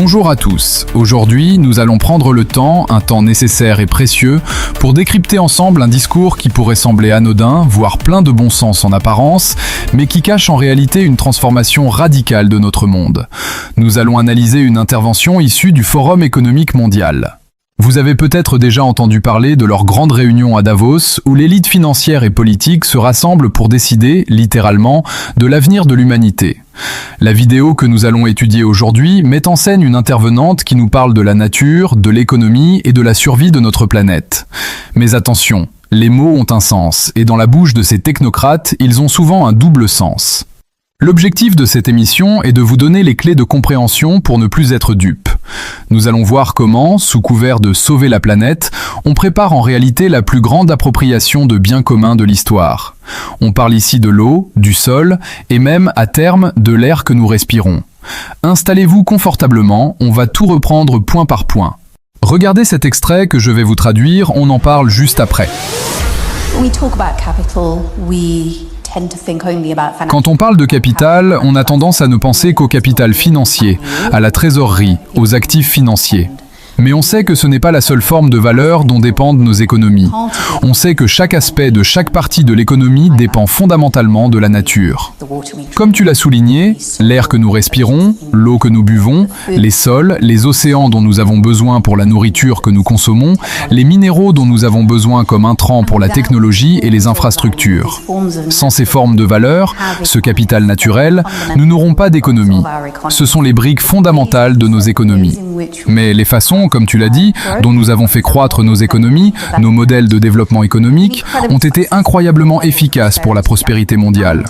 Bonjour à tous. Aujourd'hui, nous allons prendre le temps, un temps nécessaire et précieux, pour décrypter ensemble un discours qui pourrait sembler anodin, voire plein de bon sens en apparence, mais qui cache en réalité une transformation radicale de notre monde. Nous allons analyser une intervention issue du Forum économique mondial. Vous avez peut-être déjà entendu parler de leur grande réunion à Davos, où l'élite financière et politique se rassemble pour décider, littéralement, de l'avenir de l'humanité. La vidéo que nous allons étudier aujourd'hui met en scène une intervenante qui nous parle de la nature, de l'économie et de la survie de notre planète. Mais attention, les mots ont un sens, et dans la bouche de ces technocrates, ils ont souvent un double sens. L'objectif de cette émission est de vous donner les clés de compréhension pour ne plus être dupe. Nous allons voir comment, sous couvert de sauver la planète, on prépare en réalité la plus grande appropriation de biens communs de l'histoire. On parle ici de l'eau, du sol et même, à terme, de l'air que nous respirons. Installez-vous confortablement, on va tout reprendre point par point. Regardez cet extrait que je vais vous traduire, on en parle juste après. Quand on parle de capital, on a tendance à ne penser qu'au capital financier, à la trésorerie, aux actifs financiers. Mais on sait que ce n'est pas la seule forme de valeur dont dépendent nos économies. On sait que chaque aspect de chaque partie de l'économie dépend fondamentalement de la nature. Comme tu l'as souligné, l'air que nous respirons, l'eau que nous buvons, les sols, les océans dont nous avons besoin pour la nourriture que nous consommons, les minéraux dont nous avons besoin comme intrants pour la technologie et les infrastructures. Sans ces formes de valeur, ce capital naturel, nous n'aurons pas d'économie. Ce sont les briques fondamentales de nos économies. Mais les façons, comme tu l'as dit, dont nous avons fait croître nos économies, nos modèles de développement économique, ont été incroyablement efficaces pour la prospérité mondiale.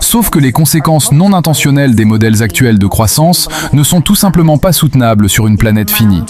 Sauf que les conséquences non intentionnelles des modèles actuels de croissance ne sont tout simplement pas soutenables sur une planète finie.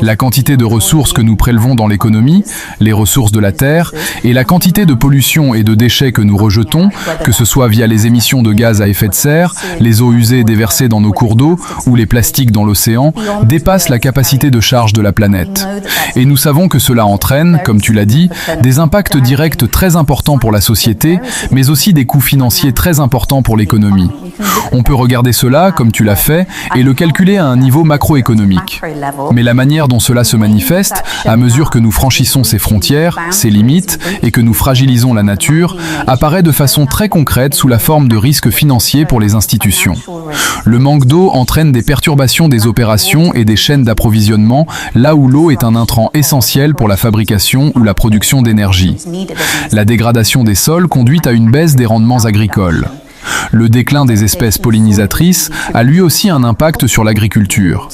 La quantité de ressources que nous prélevons dans l'économie, les ressources de la Terre, et la quantité de pollution et de déchets que nous rejetons, que ce soit via les émissions de gaz à effet de serre, les eaux usées déversées dans nos cours d'eau ou les plastiques dans l'océan, dépassent la capacité de charge de la planète. Et nous savons que cela entraîne, comme tu l'as dit, des impacts directs très importants pour la société, mais aussi des coûts financiers très importants pour l'économie. On peut regarder cela, comme tu l'as fait, et le calculer à un niveau macroéconomique. Mais la manière dont cela se manifeste, à mesure que nous franchissons ces frontières, ces limites, et que nous fragilisons la nature, apparaît de façon très concrète sous la forme de risques financiers pour les institutions. Le manque d'eau entraîne des perturbations des opérations et des chaînes d'approvisionnement, là où l'eau est un intrant essentiel pour la fabrication ou la production d'énergie. La dégradation des sols conduit à une baisse des rendements agricoles. Le déclin des espèces pollinisatrices a lui aussi un impact sur l'agriculture.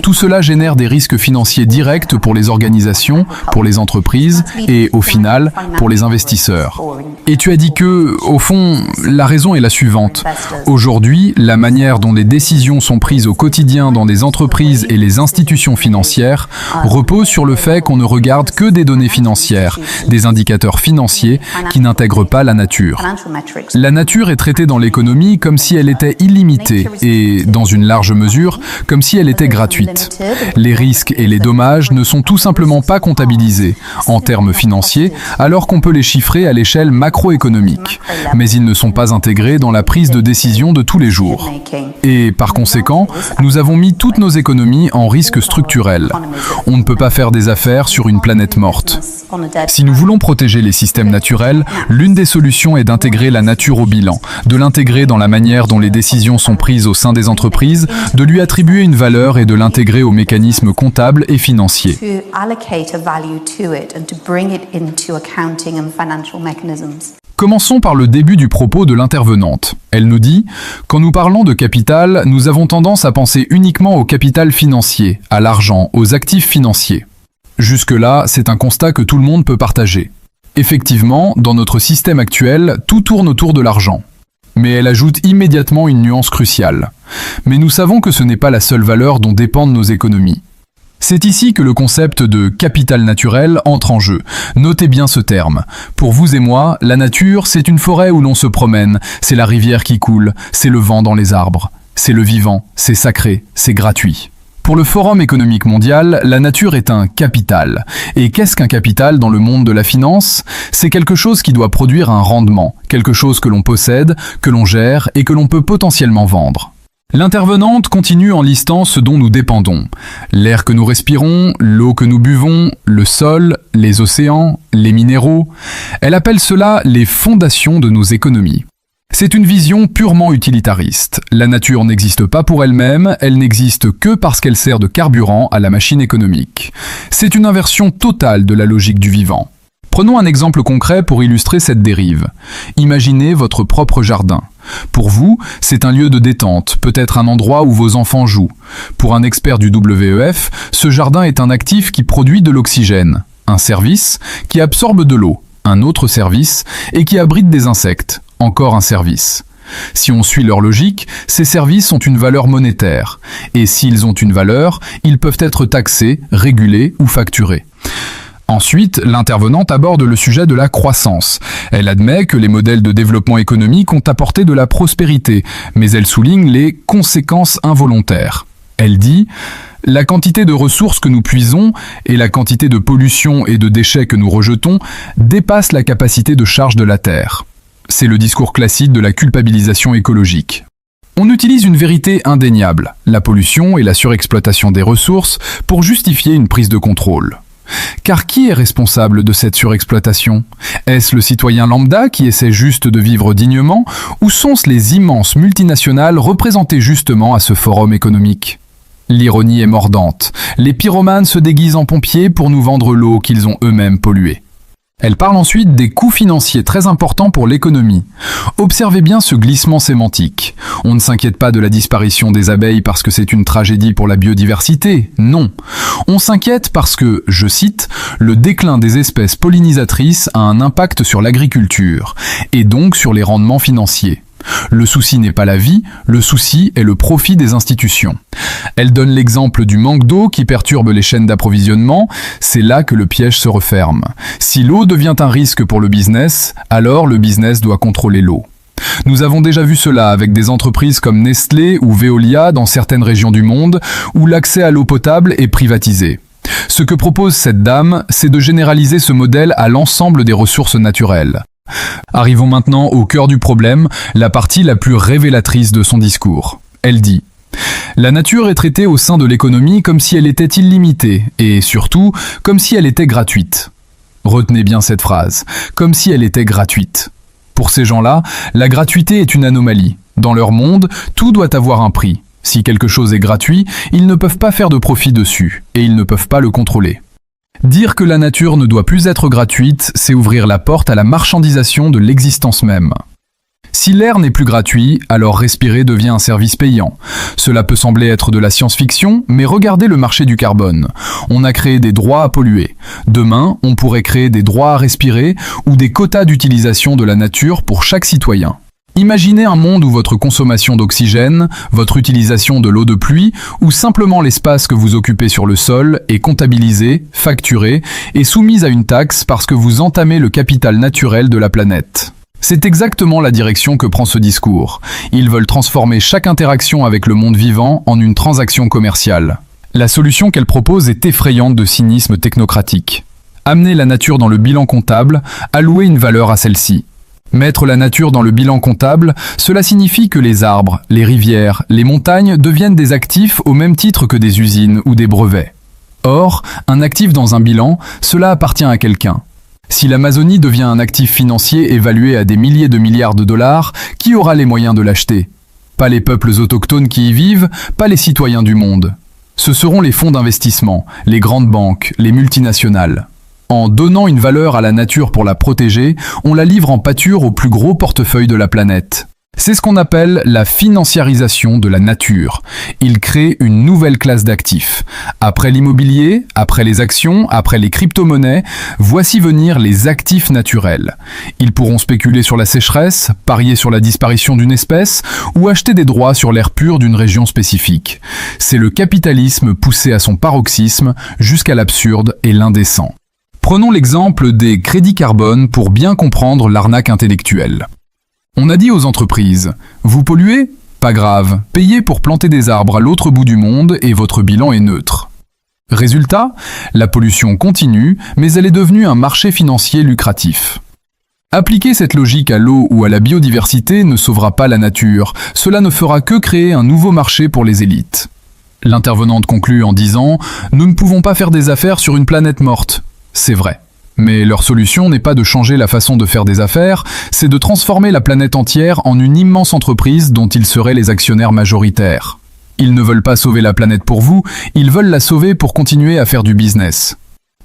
Tout cela génère des risques financiers directs pour les organisations, pour les entreprises et, au final, pour les investisseurs. Et tu as dit que, au fond, la raison est la suivante. Aujourd'hui, la manière dont les décisions sont prises au quotidien dans des entreprises et les institutions financières repose sur le fait qu'on ne regarde que des données financières, des indicateurs financiers qui n'intègrent pas la nature. La nature est traitée dans l'économie comme si elle était illimitée et, dans une large mesure, comme si elle était gratuite. Les risques et les dommages ne sont tout simplement pas comptabilisés, en termes financiers, alors qu'on peut les chiffrer à l'échelle macroéconomique. Mais ils ne sont pas intégrés dans la prise de décision de tous les jours. Et, par conséquent, nous avons mis toutes nos économies en risque structurel. On ne peut pas faire des affaires sur une planète morte. Si nous voulons protéger les systèmes naturels, l'une des solutions est d'intégrer la nature au bilan, de l'intégrer dans la manière dont les décisions sont prises au sein des entreprises, de lui attribuer une valeur et de l'intégrer aux mécanismes comptables et financiers. Commençons par le début du propos de l'intervenante. Elle nous dit « Quand nous parlons de capital, nous avons tendance à penser uniquement au capital financier, à l'argent, aux actifs financiers. » Jusque-là, c'est un constat que tout le monde peut partager. Effectivement, dans notre système actuel, tout tourne autour de l'argent. Mais elle ajoute immédiatement une nuance cruciale. Mais nous savons que ce n'est pas la seule valeur dont dépendent nos économies. C'est ici que le concept de capital naturel entre en jeu. Notez bien ce terme. Pour vous et moi, la nature, c'est une forêt où l'on se promène, c'est la rivière qui coule, c'est le vent dans les arbres. C'est le vivant, c'est sacré, c'est gratuit. Pour le Forum économique mondial, la nature est un capital. Et qu'est-ce qu'un capital dans le monde de la finance? C'est quelque chose qui doit produire un rendement, quelque chose que l'on possède, que l'on gère et que l'on peut potentiellement vendre. L'intervenante continue en listant ce dont nous dépendons. L'air que nous respirons, l'eau que nous buvons, le sol, les océans, les minéraux. Elle appelle cela les fondations de nos économies. C'est une vision purement utilitariste. La nature n'existe pas pour elle-même, elle n'existe que parce qu'elle sert de carburant à la machine économique. C'est une inversion totale de la logique du vivant. Prenons un exemple concret pour illustrer cette dérive. Imaginez votre propre jardin. Pour vous, c'est un lieu de détente, peut-être un endroit où vos enfants jouent. Pour un expert du WEF, ce jardin est un actif qui produit de l'oxygène, un service qui absorbe de l'eau, un autre service, et qui abrite des insectes, encore un service. Si on suit leur logique, ces services ont une valeur monétaire. Et s'ils ont une valeur, ils peuvent être taxés, régulés ou facturés. Ensuite, l'intervenante aborde le sujet de la croissance. Elle admet que les modèles de développement économique ont apporté de la prospérité, mais elle souligne les conséquences involontaires. Elle dit « La quantité de ressources que nous puisons et la quantité de pollution et de déchets que nous rejetons dépassent la capacité de charge de la Terre. » C'est le discours classique de la culpabilisation écologique. On utilise une vérité indéniable, la pollution et la surexploitation des ressources, pour justifier une prise de contrôle. Car qui est responsable de cette surexploitation? Est-ce le citoyen lambda qui essaie juste de vivre dignement, ou sont-ce les immenses multinationales représentées justement à ce forum économique? L'ironie est mordante. Les pyromanes se déguisent en pompiers pour nous vendre l'eau qu'ils ont eux-mêmes polluée. Elle parle ensuite des coûts financiers très importants pour l'économie. Observez bien ce glissement sémantique. On ne s'inquiète pas de la disparition des abeilles parce que c'est une tragédie pour la biodiversité, non. On s'inquiète parce que, je cite, « le déclin des espèces pollinisatrices a un impact sur l'agriculture, et donc sur les rendements financiers. Le souci n'est pas la vie, le souci est le profit des institutions. » Elle donne l'exemple du manque d'eau qui perturbe les chaînes d'approvisionnement, c'est là que le piège se referme. Si l'eau devient un risque pour le business, alors le business doit contrôler l'eau. Nous avons déjà vu cela avec des entreprises comme Nestlé ou Veolia dans certaines régions du monde, où l'accès à l'eau potable est privatisé. Ce que propose cette dame, c'est de généraliser ce modèle à l'ensemble des ressources naturelles. Arrivons maintenant au cœur du problème, la partie la plus révélatrice de son discours. Elle dit « La nature est traitée au sein de l'économie comme si elle était illimitée, et surtout, comme si elle était gratuite. » Retenez bien cette phrase, comme si elle était gratuite. Pour ces gens-là, la gratuité est une anomalie. Dans leur monde, tout doit avoir un prix. Si quelque chose est gratuit, ils ne peuvent pas faire de profit dessus, et ils ne peuvent pas le contrôler. Dire que la nature ne doit plus être gratuite, c'est ouvrir la porte à la marchandisation de l'existence même. Si l'air n'est plus gratuit, alors respirer devient un service payant. Cela peut sembler être de la science-fiction, mais regardez le marché du carbone. On a créé des droits à polluer. Demain, on pourrait créer des droits à respirer ou des quotas d'utilisation de la nature pour chaque citoyen. Imaginez un monde où votre consommation d'oxygène, votre utilisation de l'eau de pluie ou simplement l'espace que vous occupez sur le sol est comptabilisé, facturé et soumise à une taxe parce que vous entamez le capital naturel de la planète. C'est exactement la direction que prend ce discours. Ils veulent transformer chaque interaction avec le monde vivant en une transaction commerciale. La solution qu'elle propose est effrayante de cynisme technocratique. Amener la nature dans le bilan comptable, allouer une valeur à celle-ci. Mettre la nature dans le bilan comptable, cela signifie que les arbres, les rivières, les montagnes deviennent des actifs au même titre que des usines ou des brevets. Or, un actif dans un bilan, cela appartient à quelqu'un. Si l'Amazonie devient un actif financier évalué à des milliers de milliards de dollars, qui aura les moyens de l'acheter? Pas les peuples autochtones qui y vivent, pas les citoyens du monde. Ce seront les fonds d'investissement, les grandes banques, les multinationales. En donnant une valeur à la nature pour la protéger, on la livre en pâture au plus gros portefeuille de la planète. C'est ce qu'on appelle la financiarisation de la nature. Il crée une nouvelle classe d'actifs. Après l'immobilier, après les actions, après les crypto-monnaies, voici venir les actifs naturels. Ils pourront spéculer sur la sécheresse, parier sur la disparition d'une espèce ou acheter des droits sur l'air pur d'une région spécifique. C'est le capitalisme poussé à son paroxysme jusqu'à l'absurde et l'indécent. Prenons l'exemple des crédits carbone pour bien comprendre l'arnaque intellectuelle. On a dit aux entreprises « Vous polluez ? Pas grave, payez pour planter des arbres à l'autre bout du monde et votre bilan est neutre. » Résultat, la pollution continue, mais elle est devenue un marché financier lucratif. Appliquer cette logique à l'eau ou à la biodiversité ne sauvera pas la nature, cela ne fera que créer un nouveau marché pour les élites. L'intervenante conclut en disant « Nous ne pouvons pas faire des affaires sur une planète morte ». C'est vrai. Mais leur solution n'est pas de changer la façon de faire des affaires, c'est de transformer la planète entière en une immense entreprise dont ils seraient les actionnaires majoritaires. Ils ne veulent pas sauver la planète pour vous, ils veulent la sauver pour continuer à faire du business.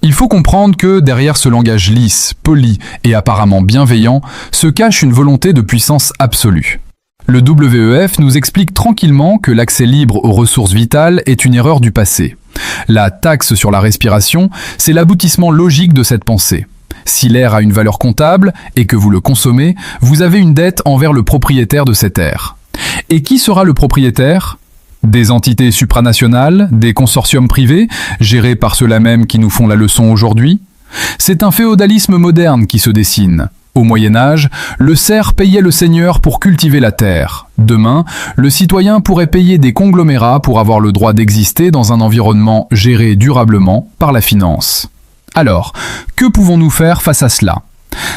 Il faut comprendre que derrière ce langage lisse, poli et apparemment bienveillant, se cache une volonté de puissance absolue. Le WEF nous explique tranquillement que l'accès libre aux ressources vitales est une erreur du passé. La taxe sur la respiration, c'est l'aboutissement logique de cette pensée. Si l'air a une valeur comptable et que vous le consommez, vous avez une dette envers le propriétaire de cet air. Et qui sera le propriétaire ? Des entités supranationales, des consortiums privés, gérés par ceux-là même qui nous font la leçon aujourd'hui ? C'est un féodalisme moderne qui se dessine. Au Moyen-Âge, le serf payait le seigneur pour cultiver la terre. Demain, le citoyen pourrait payer des conglomérats pour avoir le droit d'exister dans un environnement géré durablement par la finance. Alors, que pouvons-nous faire face à cela ?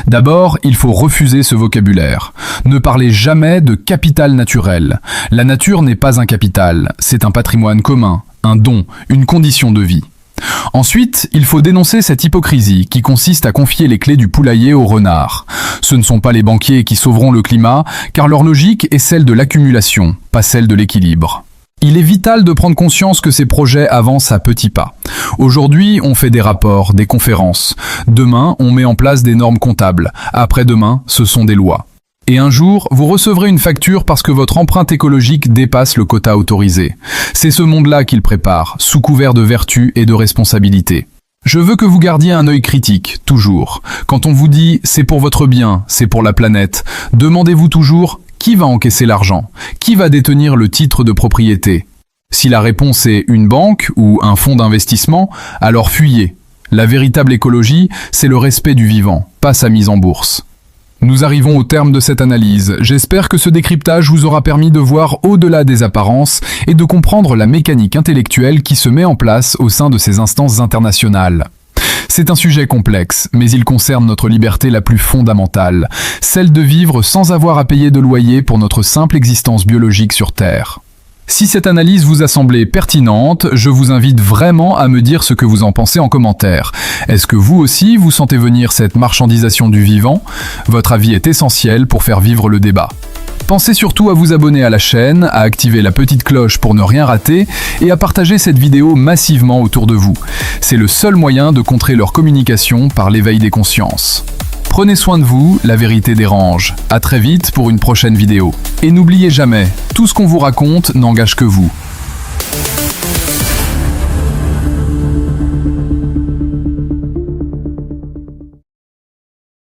D'abord, il faut refuser ce vocabulaire. Ne parlez jamais de capital naturel. La nature n'est pas un capital, c'est un patrimoine commun, un don, une condition de vie. Ensuite, il faut dénoncer cette hypocrisie qui consiste à confier les clés du poulailler aux renards. Ce ne sont pas les banquiers qui sauveront le climat, car leur logique est celle de l'accumulation, pas celle de l'équilibre. Il est vital de prendre conscience que ces projets avancent à petits pas. Aujourd'hui, on fait des rapports, des conférences. Demain, on met en place des normes comptables. Après-demain, ce sont des lois. Et un jour, vous recevrez une facture parce que votre empreinte écologique dépasse le quota autorisé. C'est ce monde-là qu'il prépare, sous couvert de vertu et de responsabilité. Je veux que vous gardiez un œil critique, toujours. Quand on vous dit « c'est pour votre bien, c'est pour la planète », demandez-vous toujours « qui va encaisser l'argent ? Qui va détenir le titre de propriété ?» Si la réponse est une banque ou un fonds d'investissement, alors fuyez. La véritable écologie, c'est le respect du vivant, pas sa mise en bourse. Nous arrivons au terme de cette analyse. J'espère que ce décryptage vous aura permis de voir au-delà des apparences et de comprendre la mécanique intellectuelle qui se met en place au sein de ces instances internationales. C'est un sujet complexe, mais il concerne notre liberté la plus fondamentale, celle de vivre sans avoir à payer de loyer pour notre simple existence biologique sur Terre. Si cette analyse vous a semblé pertinente, je vous invite vraiment à me dire ce que vous en pensez en commentaire. Est-ce que vous aussi, vous sentez venir cette marchandisation du vivant ? Votre avis est essentiel pour faire vivre le débat. Pensez surtout à vous abonner à la chaîne, à activer la petite cloche pour ne rien rater et à partager cette vidéo massivement autour de vous. C'est le seul moyen de contrer leur communication par l'éveil des consciences. Prenez soin de vous, la vérité dérange. À très vite pour une prochaine vidéo. Et n'oubliez jamais, tout ce qu'on vous raconte n'engage que vous.